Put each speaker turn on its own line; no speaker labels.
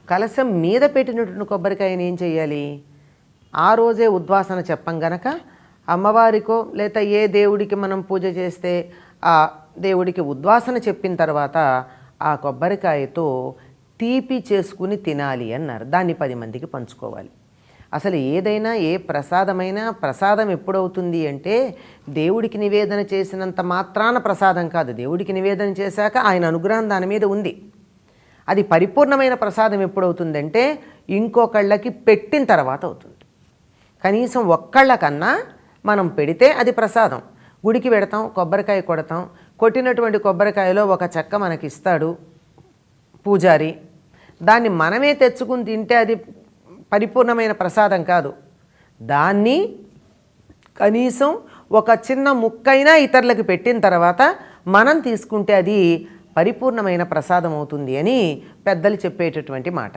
కలశం మీద పెట్టినటువంటి కొబ్బరికాయని ఏం చేయాలి? ఆ రోజే ఉద్వాసన చెప్పం గనక అమ్మవారికో లేదా ఏ దేవుడికి మనం పూజ చేస్తే ఆ దేవుడికి ఉద్వాసన చెప్పిన తర్వాత ఆ కొబ్బరికాయతో తీపి చేసుకుని తినాలి అన్నారు. దాన్ని 10 మందికి పంచుకోవాలి. అసలు ఏదైనా ఏ ప్రసాదమైనా ప్రసాదం ఎప్పుడవుతుంది అంటే దేవుడికి నివేదన చేసినంత మాత్రాన ప్రసాదం కాదు. దేవుడికి నివేదన చేశాక ఆయన అనుగ్రహం దాని మీద ఉంది. అది పరిపూర్ణమైన ప్రసాదం ఎప్పుడవుతుందంటే ఇంకొకళ్ళకి పెట్టిన తర్వాత అవుతుంది. కనీసం ఒక్కళ్ళకన్నా మనం పెడితే అది ప్రసాదం. గుడికి పెడతాం, కొబ్బరికాయ కొడతాం, కొట్టినటువంటి కొబ్బరికాయలో ఒక చెక్క మనకిస్తాడు పూజారి. దాన్ని మనమే తెచ్చుకుని తింటే అది పరిపూర్ణమైన ప్రసాదం కాదు. దాన్ని కనీసం ఒక చిన్న ముక్కైనా ఇతరులకు పెట్టిన తర్వాత మనం తీసుకుంటే అది పరిపూర్ణమైన ప్రసాదం అవుతుంది అని పెద్దలు చెప్పేటటువంటి మాట.